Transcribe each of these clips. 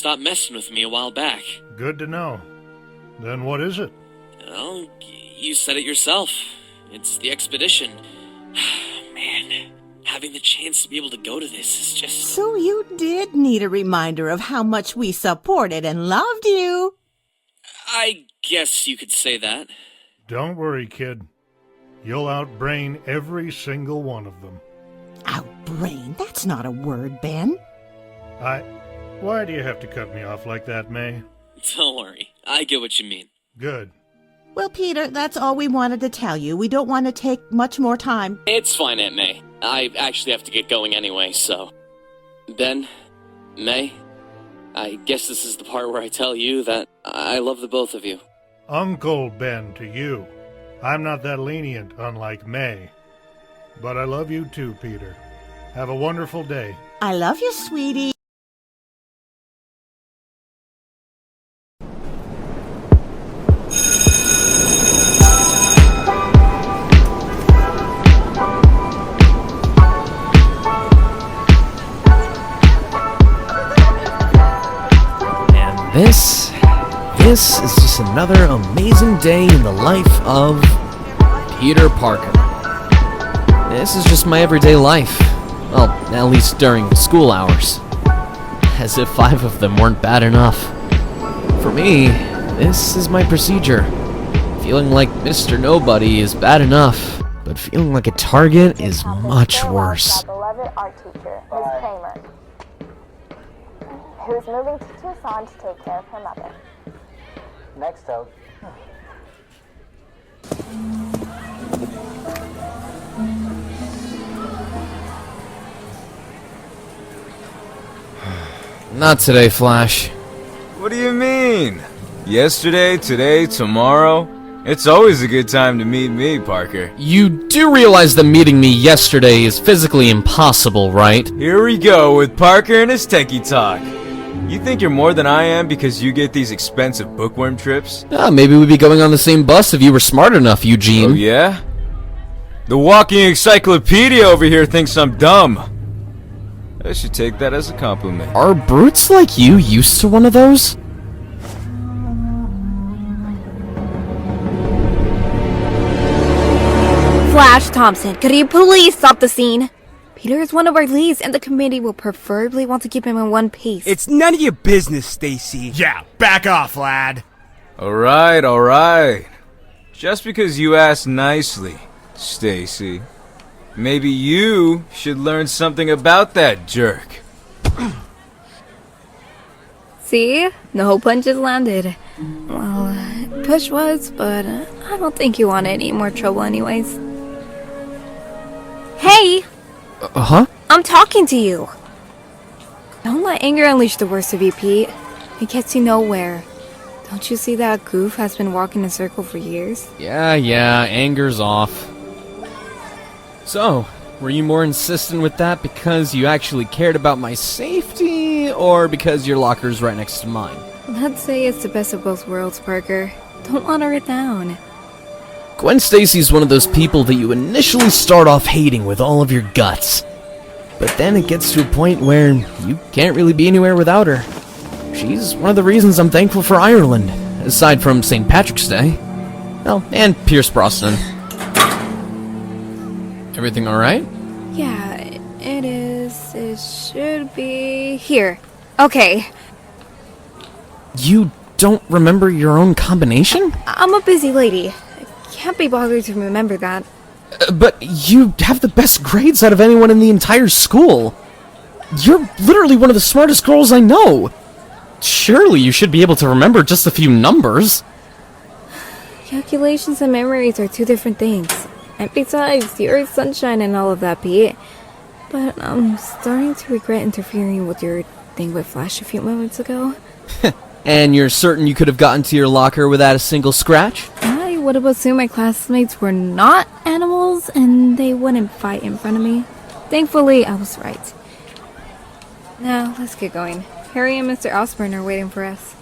stopped messing with me a while back. Good to know. Then what is it? Well, you said it yourself. It's the expedition. Man, having the chance to be able to go to this is just... So you did need a reminder of how much we supported and loved you. I guess you could say that. Don't worry, kid. You'll outbrain every single one of them. Outbrain? That's not a word, Ben. Why do you have to cut me off like that, May? Don't worry, I get what you mean. Good. Well, Peter, that's all we wanted to tell you. We don't want to take much more time. It's fine, Aunt May. I actually have to get going anyway, so... Ben, May, I guess this is the part where I tell you that I love the both of you. Uncle Ben to you. I'm not that lenient, unlike May. But I love you too, Peter. Have a wonderful day. I love you, sweetie. This is just another amazing day in the life of Peter Parker. This is just my everyday life. Well, at least during school hours. As if 5 of them weren't bad enough. For me, this is my procedure. Feeling like Mr. Nobody is bad enough, but feeling like a target is much worse. Beloved art teacher, Ms. Kramer, who's moving to Tucson to take care of her mother. Next up. Not today, Flash. What do you mean? Yesterday, today, tomorrow? It's always a good time to meet me, Parker. You do realize that meeting me yesterday is physically impossible, right? Here we go with Parker and his techie talk. You think you're more than I am because you get these expensive bookworm trips? Maybe we'd be going on the same bus if you were smart enough, Eugene. Oh yeah? The walking encyclopedia over here thinks I'm dumb. I should take that as a compliment. Are brutes like you used to one of those? Flash Thompson, could you please stop the scene? Peter is one of our leads, and the committee will preferably want to keep him in one piece. It's none of your business, Stacy. Yeah, back off, lad. Alright, alright. Just because you asked nicely, Stacy. Maybe you should learn something about that jerk. See? No punches landed. Well, push was, but I don't think you want any more trouble anyways. Hey! Huh? I'm talking to you! Don't let anger unleash the worst of you, Pete. It gets you nowhere. Don't you see that goof has been walking in a circle for years? Yeah, anger's off. So, were you more insistent with that because you actually cared about my safety, or because your locker's right next to mine? Let's say it's the best of both worlds, Parker. Don't water it down. Gwen Stacy's one of those people that you initially start off hating with all of your guts. But then it gets to a point where you can't really be anywhere without her. She's one of the reasons I'm thankful for Ireland, aside from St. Patrick's Day. Oh, and Pierce Brosnan. Everything alright? Yeah, it is. It should be here. Okay. You don't remember your own combination? I'm a busy lady. Can't be bothered to remember that. But you have the best grades out of anyone in the entire school. You're literally one of the smartest girls I know. Surely you should be able to remember just a few numbers. Calculations and memories are two different things. And besides, the Earth's sunshine and all of that, Pete. But I'm starting to regret interfering with your thing with Flash a few moments ago. And you're certain you could have gotten to your locker without a single scratch? I would have assumed my classmates were not animals and they wouldn't fight in front of me. Thankfully, I was right. Now, let's get going. Harry and Mr. Osborn are waiting for us.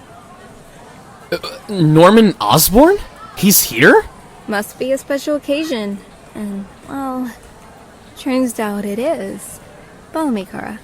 Norman Osborn? He's here? Must be a special occasion. And, well, turns out it is. Follow me, Kara.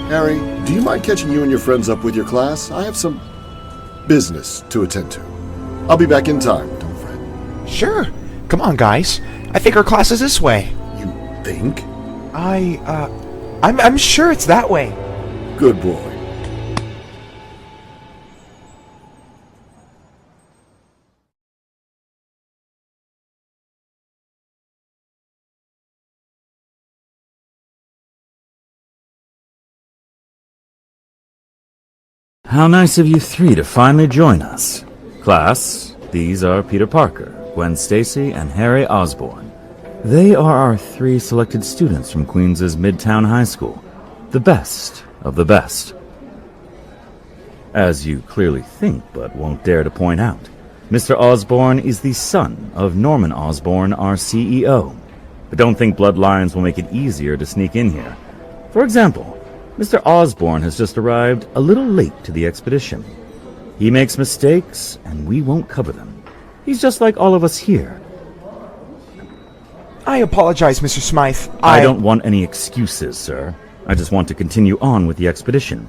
Harry, do you mind catching you and your friends up with your class? I have some business to attend to. I'll be back in time, don't fret. Sure. Come on, guys. I think our class is this way. You think? I'm sure it's that way. Good boy. How nice of you three to finally join us. Class, these are Peter Parker, Gwen Stacy, and Harry Osborn. They are our 3 selected students from Queens' Midtown High School. The best of the best. As you clearly think but won't dare to point out, Mr. Osborn is the son of Norman Osborn, our CEO. But don't think bloodlines will make it easier to sneak in here. For example, Mr. Osborn has just arrived a little late to the expedition. He makes mistakes, and we won't cover them. He's just like all of us here. I apologize, Mr. Smythe. I don't want any excuses, sir. I just want to continue on with the expedition.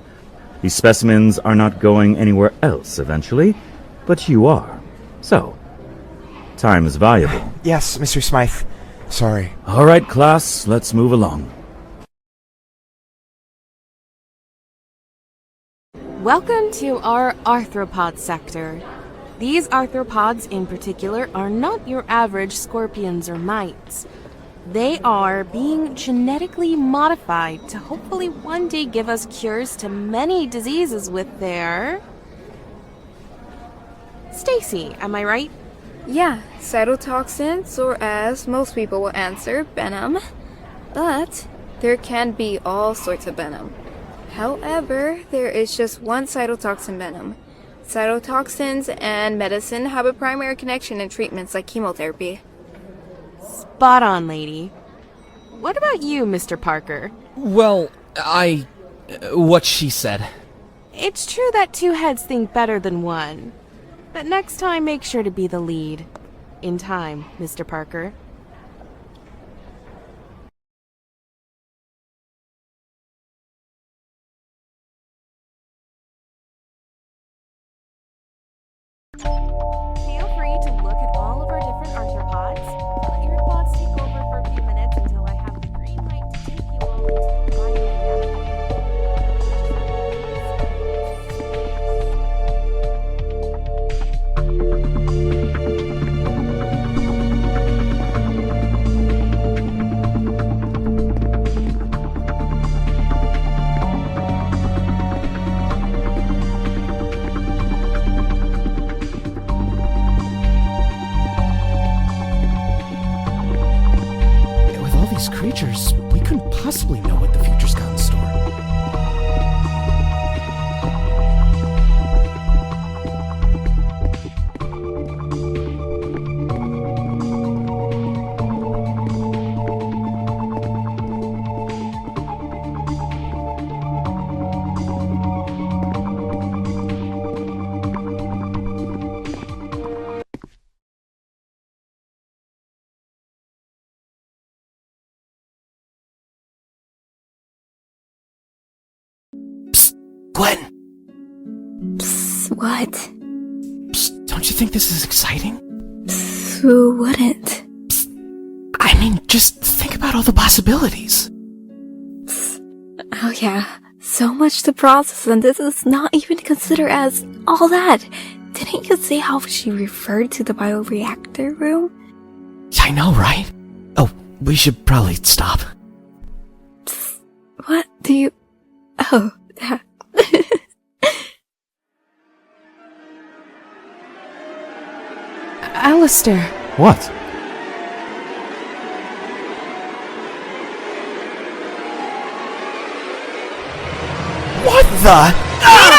These specimens are not going anywhere else eventually, but you are. So, time is valuable. Yes, Mr. Smythe. Sorry. All right, class, let's move along. Welcome to our arthropod sector. These arthropods in particular are not your average scorpions or mites. They are being genetically modified to hopefully one day give us cures to many diseases with their... Stacy, am I right? Yeah, cytotoxins, or as most people will answer, venom. But there can be all sorts of venom. However, there is just one cytotoxin venom. Cytotoxins and medicine have a primary connection in treatments like chemotherapy. Spot on, lady. What about you, Mr. Parker? Well, what she said. It's true that 2 heads think better than 1. But next time, make sure to be the lead. In time, Mr. Parker. Feel free to look at all of our different arthropods. Let your thoughts take over for a few minutes until I have the green light to take you all into the creatures, we couldn't possibly know what the future's got in store. Gwen! Psst, what? Psst, don't you think this is exciting? Psst, who wouldn't? Psst, I mean, just think about all the possibilities. Psst. Oh yeah, so much to process, and this is not even considered as all that. Didn't you see how she referred to the bioreactor room? I know, right? Oh, we should probably stop. Psst, what do you... Oh, that... Alistair. What? What the... Ah!